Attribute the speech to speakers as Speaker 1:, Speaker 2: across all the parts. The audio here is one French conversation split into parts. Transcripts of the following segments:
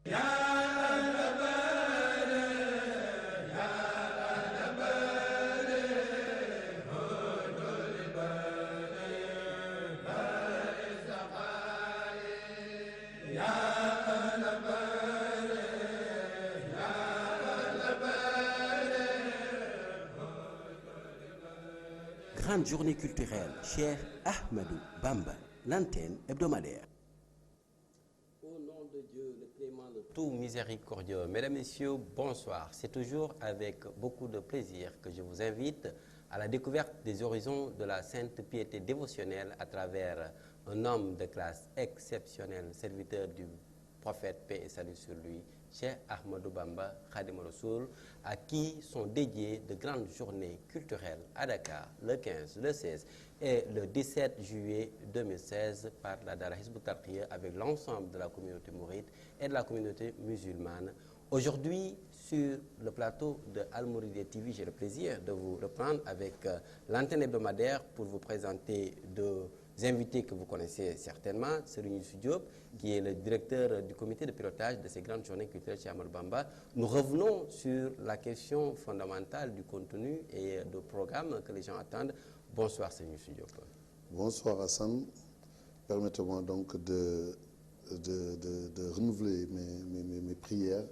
Speaker 1: Grande journée culturelle, Cheikh Ahmadou Bamba, l'antenne hebdomadaire. Au nom de Dieu, le clément, le tout miséricordieux, mesdames, messieurs, bonsoir. C'est toujours avec beaucoup de plaisir que je vous invite à la découverte des horizons de la sainte piété dévotionnelle à travers un homme de classe exceptionnel, serviteur du prophète, paix et salut sur lui, Cheikh Ahmadou Bamba Khadim Rassoul, à qui sont dédiées de grandes journées culturelles à Dakar le 15, le 16 et le 17 juillet 2016 par la Dara Hizbut Tarqiyyah avec l'ensemble de la communauté mouride et de la communauté musulmane. Aujourd'hui, sur le plateau de Al Mouridiyyah TV, j'ai le plaisir de vous reprendre avec l'antenne hebdomadaire pour vous présenter deux invités que vous connaissez certainement, Serigne Youssou Diop, qui est le directeur du comité de pilotage de ces grandes journées culturelles chez Ahmadou Bamba. Nous revenons sur la question fondamentale du contenu et du programme que les gens attendent. Bonsoir, Serigne Youssou Diop.
Speaker 2: Bonsoir, Hassan. Permettez-moi donc de renouveler mes prières,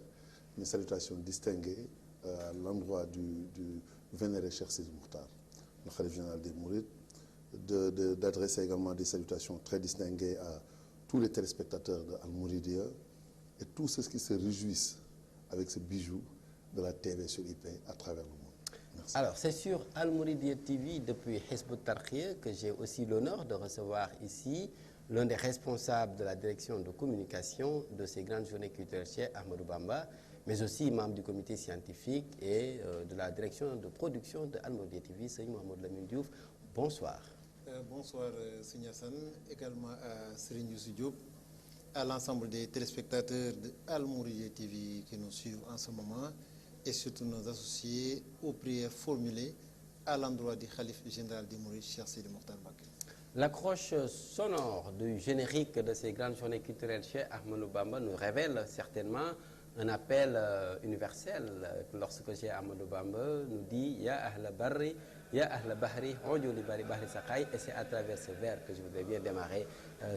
Speaker 2: mes salutations distinguées à l'endroit du vénéré Cheikh Sidi Mokhtar, le khalife général des Mourides, d'adresser également des salutations très distinguées à tous les téléspectateurs de Al Mouridiyyah et tous ceux qui se réjouissent avec ce bijou de la TV sur IP à travers le monde. Merci.
Speaker 1: Alors, c'est sur Al Mouridiyyah TV depuis Hizbut Tarqiyyah que j'ai aussi l'honneur de recevoir ici l'un des responsables de la direction de communication de ces grandes journées culturelles chez Ahmadou Bamba, mais aussi membre du comité scientifique et de la direction de production de Al Mouridiyyah TV, Serigne Mouhamadou Lamine Diouf. Bonsoir.
Speaker 3: Bonsoir Serigne Hassan, également à Serigne Youssou Diop, à l'ensemble des téléspectateurs de Al Mouridiyyah TV qui nous suivent en ce moment et surtout nos associés aux prières formulées à l'endroit du khalife général des Mourides, Cheikh Sidi Mokhtar Mbacké.
Speaker 1: L'accroche sonore du générique de ces grandes journées culturelles chez Ahmadou Bamba nous révèle certainement un appel universel lorsque Cheikh Ahmadou Bamba nous dit « Ya ahla barri, ya ahla bahri, ojo li bari bahri saqay » et c'est à travers ce vers que je voudrais bien démarrer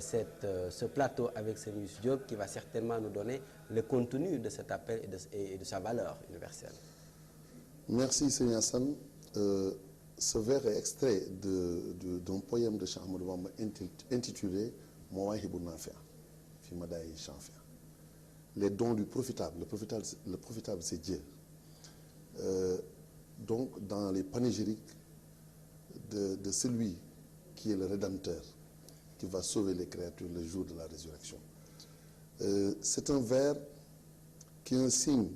Speaker 1: ce plateau avec Serigne Youssou Diop qui va certainement nous donner le contenu de cet appel et de sa valeur universelle.
Speaker 2: Merci Serigne Hassan. Ce vers est extrait d'un poème de Cheikh Ahmadou Bamba intitulé Mawahibou Nafia, fi Madayi Chanfia. Les dons du profitable. Le profitable, c'est Dieu. Donc, dans les panégyriques de celui qui est le Rédempteur, qui va sauver les créatures le jour de la résurrection. C'est un vers qui est un signe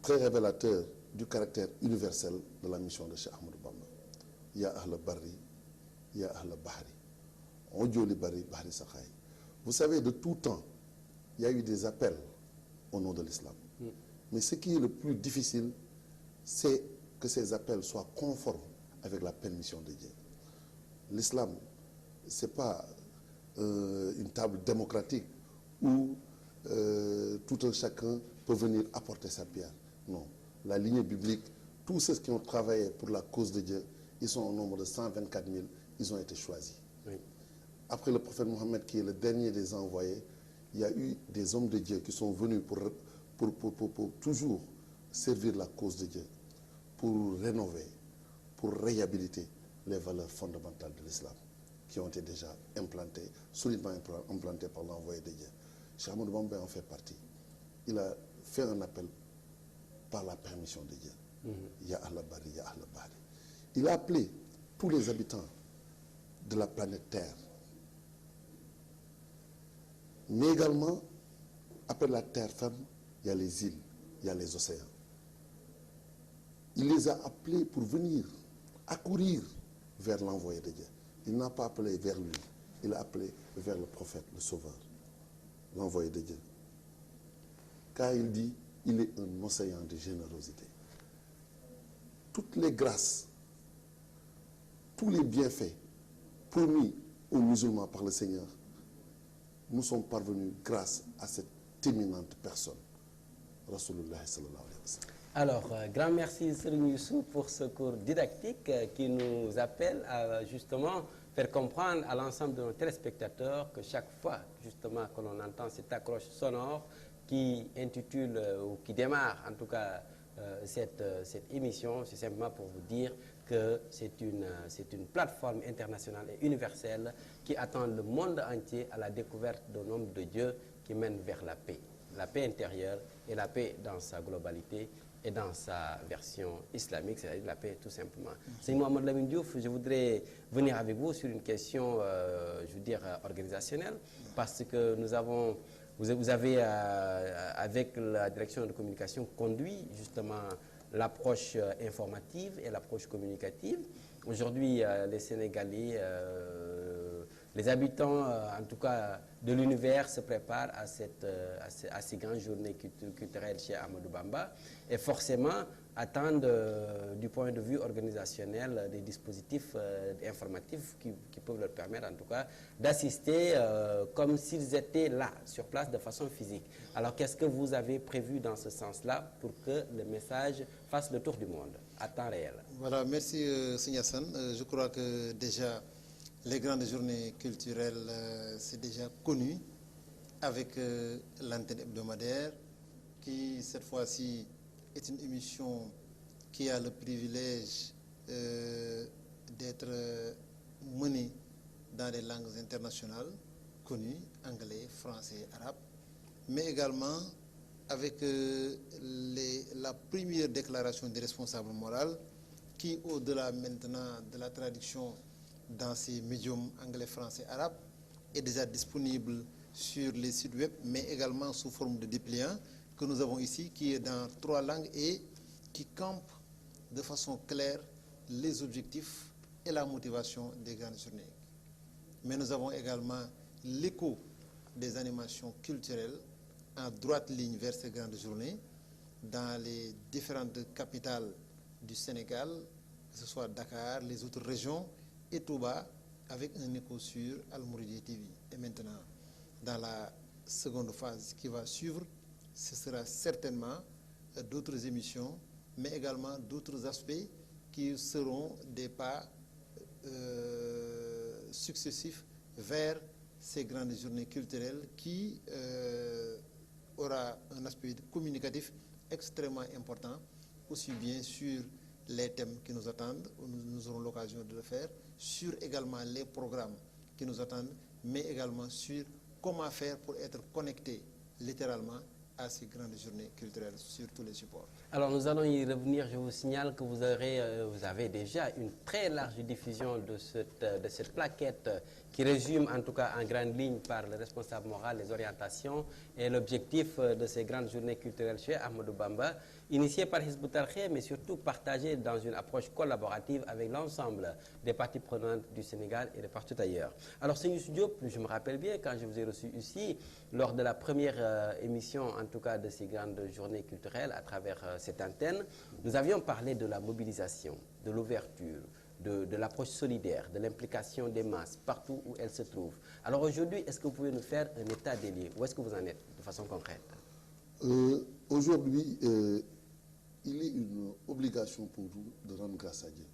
Speaker 2: très révélateur du caractère universel de la mission de Cheikh Ahmadou Bamba. Ya ahla barri, ya ahla bahri, onjoli bari bahri sakhay. Vous savez, de tout temps, il y a eu des appels au nom de l'islam. Mais ce qui est le plus difficile, c'est que ces appels soient conformes avec la permission de Dieu. L'islam, ce n'est pas une table démocratique où tout un chacun peut venir apporter sa pierre. Non. La lignée biblique, tous ceux qui ont travaillé pour la cause de Dieu, ils sont au nombre de 124 000, ils ont été choisis. Oui. Après le prophète Mohammed, qui est le dernier des envoyés, il y a eu des hommes de Dieu qui sont venus pour toujours servir la cause de Dieu, pour rénover, pour réhabiliter les valeurs fondamentales de l'islam, qui ont été déjà implantées, solidement implantées par l'envoyé de Dieu. Cheikh Ahmadou Bamba en fait partie. Il a fait un appel par la permission de Dieu. Ya ahla bari, ya ahla bahri. Il a appelé tous les habitants de la planète Terre. Mais également, après la terre ferme, il y a les îles, il y a les océans. Il les a appelés pour venir accourir vers l'envoyé de Dieu. Il n'a pas appelé vers lui, il a appelé vers le prophète, le sauveur, l'envoyé de Dieu. Car il dit, il est un océan de générosité. Toutes les grâces, tous les bienfaits promis aux musulmans par le Seigneur nous sont parvenus grâce à cette éminente personne, Rasulullah sallallahu alayhi wa sallam.
Speaker 1: Alors, grand merci Serigne Youssou pour ce cours didactique qui nous appelle à justement faire comprendre à l'ensemble de nos téléspectateurs que chaque fois justement que l'on entend cette accroche sonore qui intitule ou qui démarre en tout cas cette émission, c'est simplement pour vous dire que c'est une plateforme internationale et universelle qui attend le monde entier à la découverte d'un homme de Dieu qui mène vers la paix intérieure et la paix dans sa globalité et dans sa version islamique, c'est-à-dire la paix tout simplement. Sëñ Mohamed Lamine Diouf, je voudrais venir avec vous sur une question, je veux dire, organisationnelle, parce que vous avez, avec la direction de communication, conduit justement l'approche informative et l'approche communicative. Aujourd'hui, les Sénégalais, les habitants, en tout cas de l'univers, se préparent à ces grandes journées culturelles chez Ahmadou Bamba et forcément attendent du point de vue organisationnel des dispositifs informatifs qui peuvent leur permettre en tout cas d'assister comme s'ils étaient là, sur place de façon physique. Alors qu'est-ce que vous avez prévu dans ce sens-là pour que le message fasse le tour du monde à temps réel?
Speaker 3: Voilà, merci Sëñ Assane. Je crois que déjà les grandes journées culturelles, c'est déjà connu avec l'antenne hebdomadaire qui, cette fois-ci, est une émission qui a le privilège d'être menée dans des langues internationales connues, anglais, français, arabe, mais également avec la première déclaration des responsables moraux qui, au-delà maintenant de la traduction dans ces médiums anglais, français, arabe, est déjà disponible sur les sites web, mais également sous forme de dépliant que nous avons ici, qui est dans 3 langues et qui campe de façon claire les objectifs et la motivation des grandes journées. Mais nous avons également l'écho des animations culturelles en droite ligne vers ces grandes journées dans les différentes capitales du Sénégal, que ce soit Dakar, les autres régions, et Touba, avec un écho sur Al-Mouridiyyah TV. Et maintenant, dans la seconde phase qui va suivre, ce sera certainement d'autres émissions, mais également d'autres aspects qui seront des pas successifs vers ces grandes journées culturelles qui aura un aspect communicatif extrêmement important, aussi bien sur les thèmes qui nous attendent, nous aurons l'occasion de le faire, sur également les programmes qui nous attendent, mais également sur comment faire pour être connecté littéralement à ces grandes journées culturelles sur tous les supports. Alors nous allons y revenir. Je vous signale que vous avez déjà une très large diffusion de cette plaquette qui résume en tout cas en grande ligne par le responsable moral les orientations et l'objectif de ces grandes journées culturelles chez Ahmadou Bamba, initiées par Hizb ut-Tarqiyyah, mais surtout partagées dans une approche collaborative avec l'ensemble des parties prenantes du Sénégal et de partout ailleurs. Alors Sëñ Youssou Diop, je me rappelle bien quand je vous ai reçu ici, lors de la première émission en tout cas de ces grandes journées culturelles à travers cette antenne, nous avions parlé de la mobilisation, de l'ouverture, de l'approche solidaire, de l'implication des masses partout où elles se trouvent. Alors aujourd'hui, est-ce que vous pouvez nous faire un état des lieux? Où est-ce que vous en êtes de façon concrète?
Speaker 2: Aujourd'hui, il est une obligation pour nous de rendre grâce à Dieu.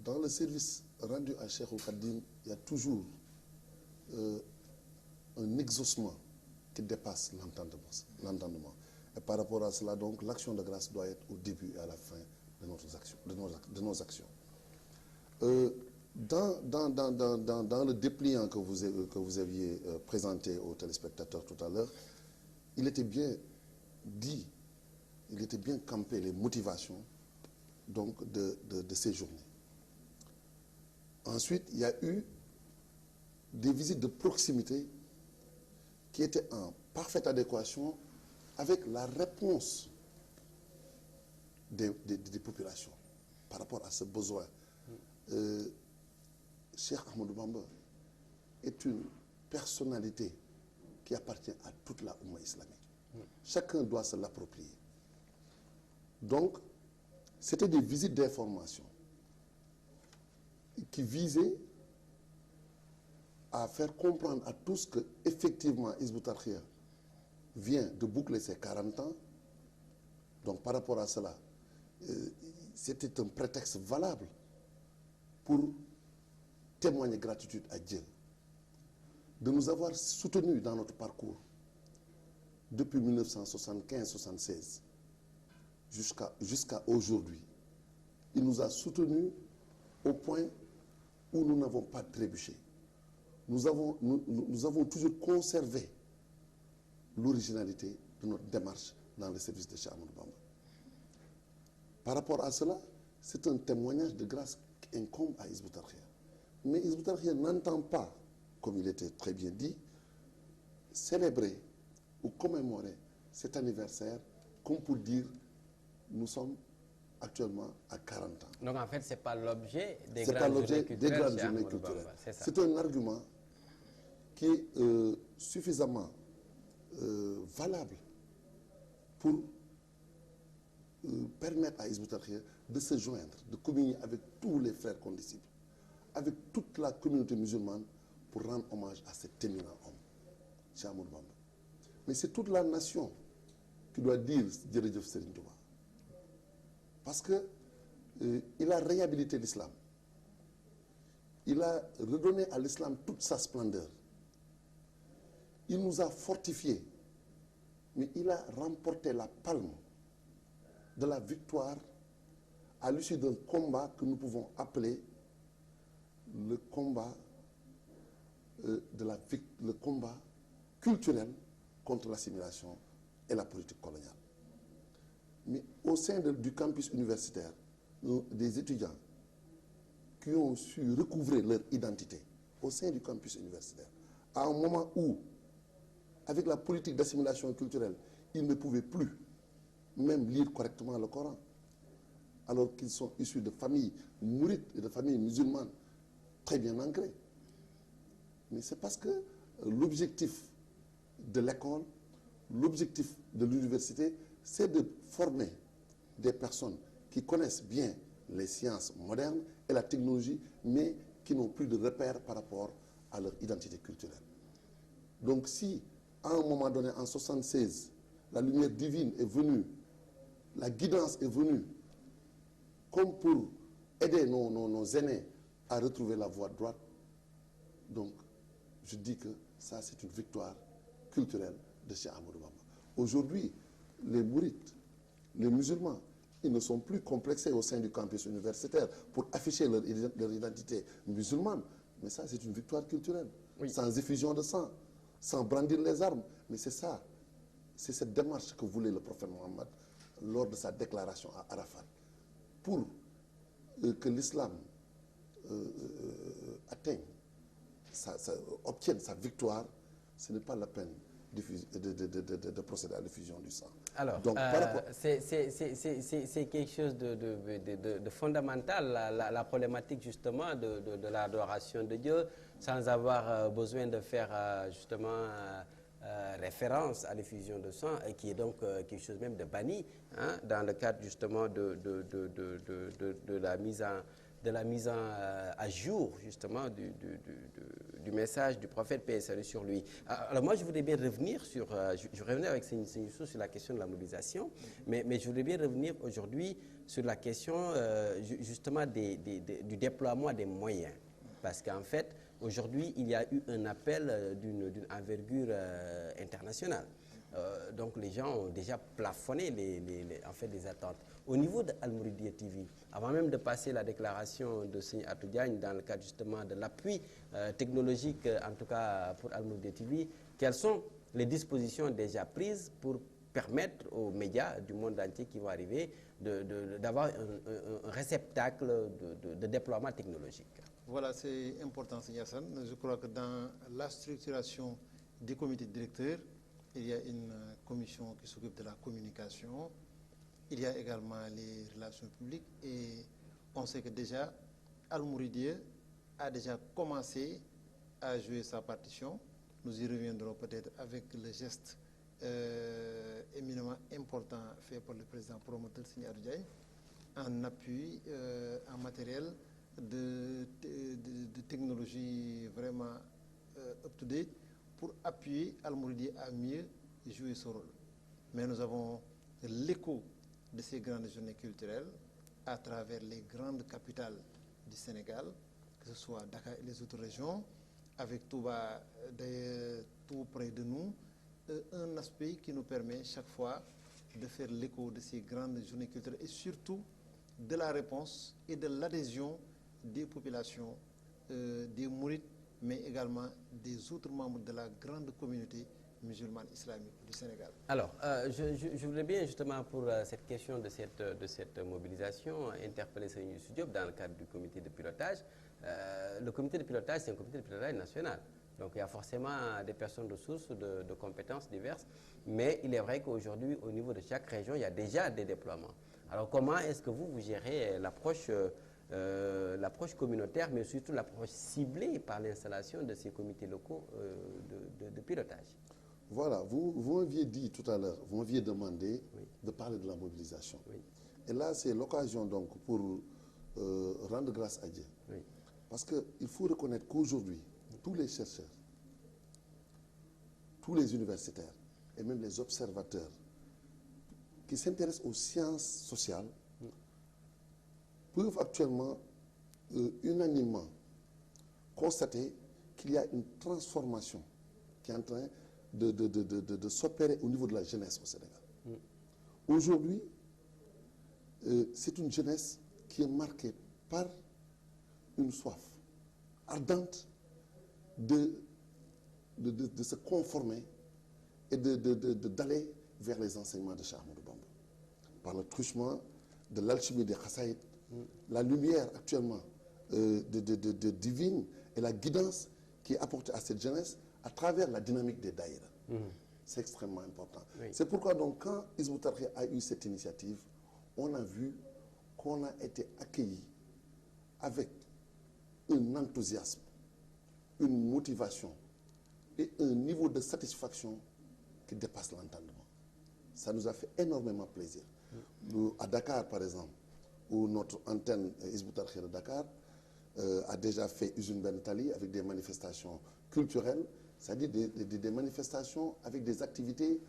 Speaker 2: Dans le service rendu à Cheikh Khadim, il y a toujours un exaucement qui dépasse l'entendement. Et par rapport à cela, donc, l'action de grâce doit être au début et à la fin de nos actions. Dans le dépliant que vous aviez présenté aux téléspectateurs tout à l'heure, il était bien dit, il était bien campé les motivations donc, de ces journées. Ensuite, il y a eu des visites de proximité qui étaient en parfaite adéquation avec la réponse des populations par rapport à ce besoin. Cheikh Ahmadou Bamba est une personnalité qui appartient à toute la Oumma islamique. Chacun doit se l'approprier. Donc, c'était des visites d'information qui visaient à faire comprendre à tous que, effectivement, Hizb ut-Tarqiyyah vient de boucler ses 40 ans. Donc par rapport à cela, c'était un prétexte valable pour témoigner gratitude à Dieu de nous avoir soutenus dans notre parcours depuis 1975-76 jusqu'à aujourd'hui. Il nous a soutenus au point où nous n'avons pas trébuché. Nous avons toujours conservé l'originalité de notre démarche dans le service de Cheikh Ahmadou Bamba. Par rapport à cela, c'est un témoignage de grâce qui incombe à Hizbut Tarqiyyah. Mais Hizbut Tarqiyyah n'entend pas, comme il était très bien dit, célébrer ou commémorer cet anniversaire comme pour dire nous sommes actuellement à 40 ans.
Speaker 1: Donc en fait, ce n'est pas l'objet des
Speaker 2: grandes journées culturelles. C'est un argument qui est suffisamment valable pour permettre à Hizbut Tarqiyyah de se joindre, de communier avec tous les frères condisciples, avec toute la communauté musulmane pour rendre hommage à cet éminent homme, Cheikh Ahmadou Bamba. Mais c'est toute la nation qui doit dire Jërëjëf Serigne Touba. Parce que il a réhabilité l'islam. Il a redonné à l'islam toute sa splendeur. Il nous a fortifiés, mais il a remporté la palme de la victoire à l'issue d'un combat que nous pouvons appeler le combat le combat culturel contre l'assimilation et la politique coloniale. Mais au sein du campus universitaire, des étudiants qui ont su recouvrer leur identité au sein du campus universitaire, à un moment où, avec la politique d'assimilation culturelle, ils ne pouvaient plus même lire correctement le Coran, alors qu'ils sont issus de familles mourides et de familles musulmanes très bien ancrées. Mais c'est parce que l'objectif de l'école, l'objectif de l'université, c'est de former des personnes qui connaissent bien les sciences modernes et la technologie, mais qui n'ont plus de repères par rapport à leur identité culturelle. Donc si, à un moment donné, en 1976, la lumière divine est venue, la guidance est venue, comme pour aider nos aînés à retrouver la voie droite, donc je dis que ça, c'est une victoire culturelle de Cheikh Ahmadou Bamba. Aujourd'hui, les mourides, les musulmans, ils ne sont plus complexés au sein du campus universitaire pour afficher leur identité musulmane. Mais ça, c'est une victoire culturelle, oui. Sans effusion de sang, sans brandir les armes. Mais c'est ça, c'est cette démarche que voulait le prophète Mohammed lors de sa déclaration à Arafat. Pour que l'islam obtienne sa victoire, ce n'est pas la peine de procéder à l'effusion du sang.
Speaker 1: Alors, c'est quelque chose de fondamental, la problématique justement de l'adoration de Dieu, sans avoir besoin de faire justement référence à l'effusion de sang, et qui est donc quelque chose même de banni, hein, dans le cadre justement de la mise à jour justement du message du prophète, paix et salut sur lui. Alors moi je voudrais bien revenir sur, je revenais avec Seigneur Youssou sur la question de la mobilisation, mais je voudrais bien revenir aujourd'hui sur la question justement du déploiement des moyens. Parce qu'en fait, aujourd'hui, il y a eu un appel d'une envergure internationale. Donc les gens ont déjà plafonné les attentes. Au niveau de Al-Mouridiyyah TV, avant même de passer la déclaration de Seigneur Atou Diagne dans le cadre justement de l'appui technologique, en tout cas pour Al-Mouridiyyah TV, quelles sont les dispositions déjà prises pour permettre aux médias du monde entier qui vont arriver d'avoir un réceptacle de déploiement technologique?
Speaker 3: Voilà, c'est important, Seigneur Hassan. Je crois que dans la structuration des comités directeurs, il y a une commission qui s'occupe de la communication. Il y a également les relations publiques. Et on sait que déjà, Al-Mouridiyyah a déjà commencé à jouer sa partition. Nous y reviendrons peut-être avec le geste éminemment important fait par le président promoteur Seigneur Atou Diagne, en appui, en matériel de technologie vraiment up-to-date pour appuyer Al-Mouridiyyah à mieux jouer ce rôle. Mais nous avons l'écho de ces grandes journées culturelles à travers les grandes capitales du Sénégal, que ce soit Dakar et les autres régions, avec Touba tout près de nous, un aspect qui nous permet chaque fois de faire l'écho de ces grandes journées culturelles et surtout de la réponse et de l'adhésion des populations, des mourides, mais également des autres membres de la grande communauté musulmane islamique du Sénégal.
Speaker 1: Alors, je voudrais bien justement pour cette question de cette mobilisation interpeller Serigne Youssou Diop dans le cadre du comité de pilotage. Le comité de pilotage, c'est un comité de pilotage national. Donc il y a forcément des personnes de sources, de compétences diverses, mais il est vrai qu'aujourd'hui, au niveau de chaque région, il y a déjà des déploiements. Alors comment est-ce que vous gérez l'approche communautaire, mais surtout l'approche ciblée par l'installation de ces comités locaux de pilotage?
Speaker 2: Voilà, vous m'aviez dit tout à l'heure, vous m'aviez demandé
Speaker 1: Oui.
Speaker 2: de parler de la mobilisation.
Speaker 1: Oui.
Speaker 2: Et là, c'est l'occasion donc pour rendre grâce à Dieu.
Speaker 1: Oui.
Speaker 2: Parce qu'il faut reconnaître qu'aujourd'hui, tous les chercheurs, tous les universitaires et même les observateurs qui s'intéressent aux sciences sociales peuvent actuellement unanimement constater qu'il y a une transformation qui est en train de s'opérer au niveau de la jeunesse au Sénégal. Aujourd'hui, c'est une jeunesse qui est marquée par une soif ardente de se conformer et d'aller vers les enseignements de Cheikh Ahmadou Bamba. Par le truchement de l'alchimie des Khassaïd, la lumière actuellement divine et la guidance qui est apportée à cette jeunesse à travers la dynamique des daïras. C'est extrêmement important.
Speaker 1: Oui.
Speaker 2: C'est pourquoi donc quand Hizbut Tarqiyyah a eu cette initiative, on a vu qu'on a été accueillis avec un enthousiasme, une motivation et un niveau de satisfaction qui dépasse l'entendement. Ça nous a fait énormément plaisir. Nous, à Dakar, par exemple, où notre antenne Hizbut Tarqiyyah de Dakar a déjà fait usine Ben Tali avec des manifestations culturelles, c'est-à-dire des manifestations avec des activités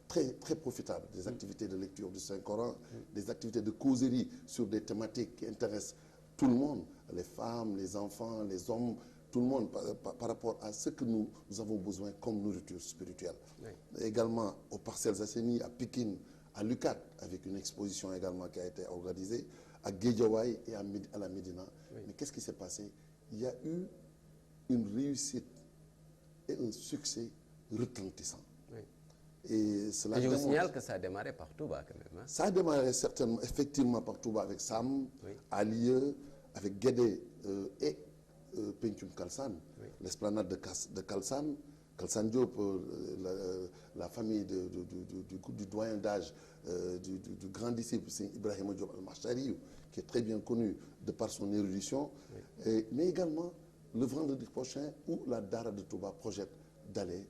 Speaker 2: très, très profitables, des activités de lecture du Saint-Coran, des activités de causerie sur des thématiques qui intéressent tout le monde, les femmes, les enfants, les hommes, tout le monde par rapport à ce que nous avons besoin comme nourriture spirituelle. Oui. Également aux Parcelles Assainies, à Pikine, à Lucat, avec une exposition également qui a été organisée, à Guédiawaye et à la Médina. Oui. Mais qu'est-ce qui s'est passé? Il y a eu une réussite et un succès retentissant. Oui. Et cela
Speaker 1: je vous signale que ça a démarré par Touba quand même. Hein? Ça
Speaker 2: a démarré certainement, effectivement par Touba avec Sam, oui. Alieu, avec Guédé et Pencum Kalsan, oui. L'esplanade de Kalsan. Kalsan Diop, la famille du doyen d'âge du grand disciple, c'est Ibrahim Diop al-Machari, qui est très bien connu de par son érudition, oui. Mais également le vendredi prochain où la Dara de Touba projette d'aller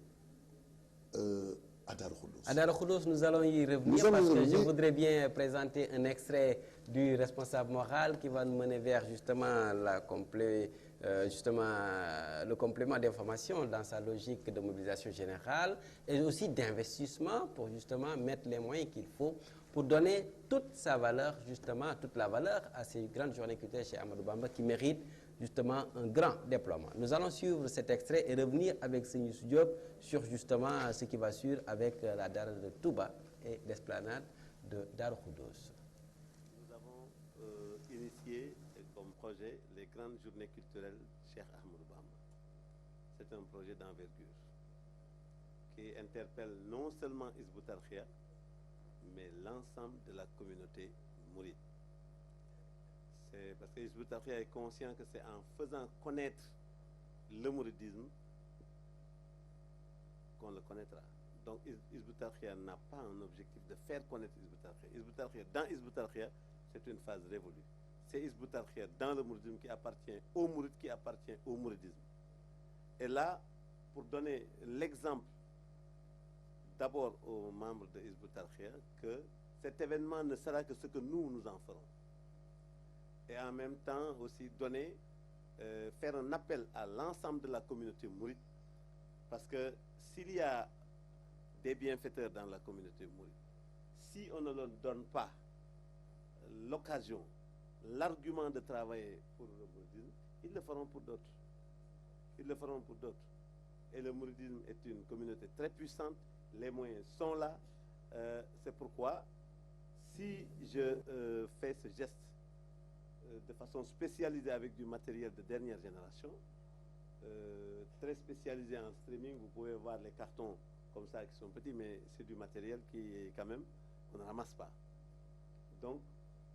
Speaker 2: à Darou Khoudoss.
Speaker 1: À Darou Khoudoss, nous allons y revenir parce que je voudrais bien présenter un extrait du responsable moral qui va nous mener vers justement le complément d'information dans sa logique de mobilisation générale et aussi d'investissement pour justement mettre les moyens qu'il faut pour donner toute sa valeur, justement, toute la valeur à ces grandes journées culturelles chez Ahmadou Bamba qui méritent justement un grand déploiement. Nous allons suivre cet extrait et revenir avec Serigne Youssou Diop sur justement ce qui va suivre avec la Dara de Touba et l'esplanade de Darou Khoudoss.
Speaker 4: Nous avons initié comme projet les grandes journées culturelles Cheikh Ahmadou Bamba. C'est un projet d'envergure qui interpelle non seulement Hizbut Tarqiyyah, mais l'ensemble de la communauté mouride. C'est parce que Hizbut Tarqiyyah est conscient que c'est en faisant connaître le mouridisme qu'on le connaîtra. Donc Hizbut Tarqiyyah n'a pas un objectif de faire connaître Hizbut Tarqiyyah. Hizbut Tarqiyyah, dans Hizbut Tarqiyyah, c'est une phase révolue. C'est Hizbut Tarqiyyah dans le mouridisme qui appartient au mouride, qui appartient au mouridisme. Et là, pour donner l'exemple d'abord aux membres de Hizbut Tarqiyyah que cet événement ne sera que ce que nous en ferons. Et en même temps aussi faire un appel à l'ensemble de la communauté mouride, parce que s'il y a des bienfaiteurs dans la communauté mouride. Si on ne leur donne pas l'occasion, l'argument de travailler pour le mouridisme, ils le feront pour d'autres. Ils le feront pour d'autres. Et le mouridisme est une communauté très puissante, les moyens sont là. C'est pourquoi, si je fais ce geste de façon spécialisée avec du matériel de dernière génération, très spécialisé en streaming, vous pouvez voir les cartons comme ça qui sont petits, mais c'est du matériel qui, quand même, on ne ramasse pas. Donc,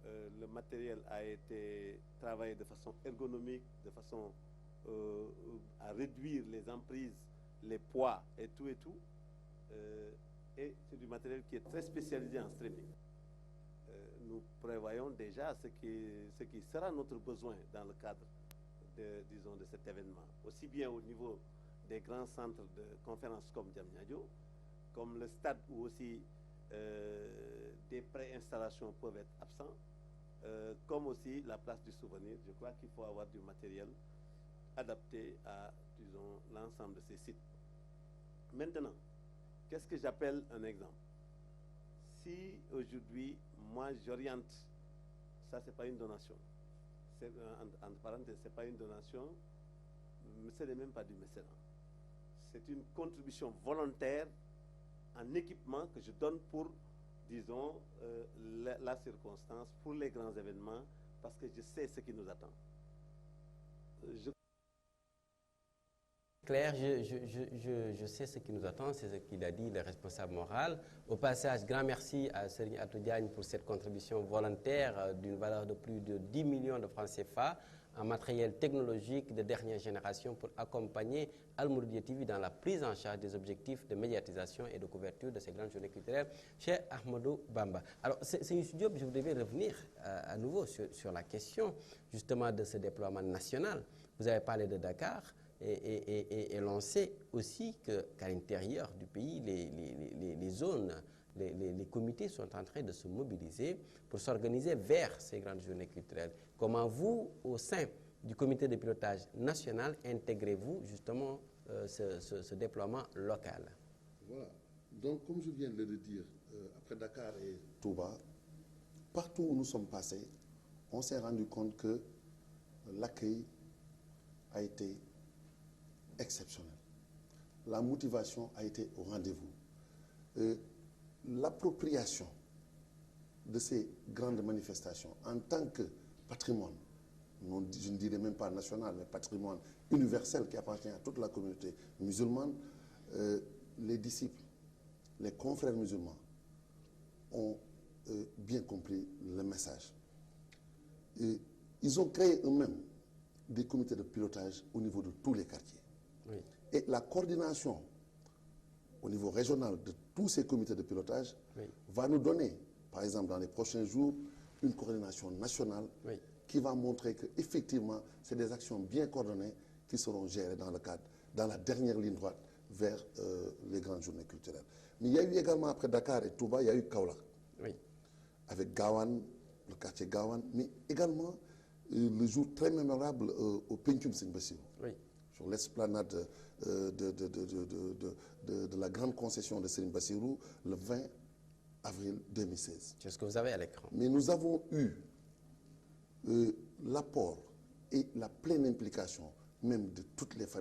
Speaker 4: le matériel a été travaillé de façon ergonomique, de façon à réduire les emprises, les poids et tout et tout. Et c'est du matériel qui est très spécialisé en streaming. Nous prévoyons déjà ce qui sera notre besoin dans le cadre disons, de cet événement, aussi bien au niveau des grands centres de conférences comme Diamniadio, comme le stade où aussi des préinstallations peuvent être absents, comme aussi la place du souvenir. Je crois qu'il faut avoir du matériel adapté à, disons, l'ensemble de ces sites. Maintenant, qu'est-ce que j'appelle un exemple? Si aujourd'hui, moi j'oriente, ça c'est pas une donation, entre parenthèses, c'est pas une donation, ce n'est même pas du mécénat. C'est une contribution volontaire en équipement que je donne pour, disons, la circonstance, pour les grands événements, parce que je sais ce qui nous attend.
Speaker 1: Claire, je sais ce qui nous attend, c'est ce qu'il a dit, le responsable moral. Au passage, grand merci à Serigne Atou Diagne pour cette contribution volontaire d'une valeur de plus de 10 millions de francs CFA en matériel technologique de dernière génération pour accompagner Al Mouridiyyah TV dans la prise en charge des objectifs de médiatisation et de couverture de ces grandes journées culturelles chez Ahmadou Bamba. Alors, Serigne Youssou Diop, je voudrais revenir à nouveau sur la question justement de ce déploiement national. Vous avez parlé de Dakar. Et l'on sait aussi qu'à l'intérieur du pays, les zones, les comités sont en train de se mobiliser pour s'organiser vers ces grandes journées culturelles. Comment vous, au sein du comité de pilotage national, intégrez-vous justement ce déploiement local?
Speaker 2: Voilà. Donc, comme je viens de le dire, après Dakar et Touba, partout où nous sommes passés, on s'est rendu compte que l'accueil a été exceptionnel. La motivation a été au rendez-vous. L'appropriation de ces grandes manifestations en tant que patrimoine, je ne dirais même pas national, mais patrimoine universel qui appartient à toute la communauté musulmane, les disciples, les confrères musulmans ont bien compris le message. Ils ont créé eux-mêmes des comités de pilotage au niveau de tous les quartiers. Oui. Et la coordination au niveau régional de tous ces comités de pilotage va nous donner, par exemple dans les prochains jours, une coordination nationale qui va montrer qu'effectivement, c'est des actions bien coordonnées qui seront gérées dans le cadre, dans la dernière ligne droite vers les grandes journées culturelles. Mais il y a eu également, après Dakar et Touba, il y a eu Kaolack, avec Gawane, le quartier Gawane, mais également le jour très mémorable au Pencum Serigne Bassirou. Sur l'esplanade de la grande concession de Serigne Bassirou, le 20 avril 2016.
Speaker 1: C'est ce que vous avez à l'écran.
Speaker 2: Mais nous avons eu l'apport et la pleine implication même de toutes les familles.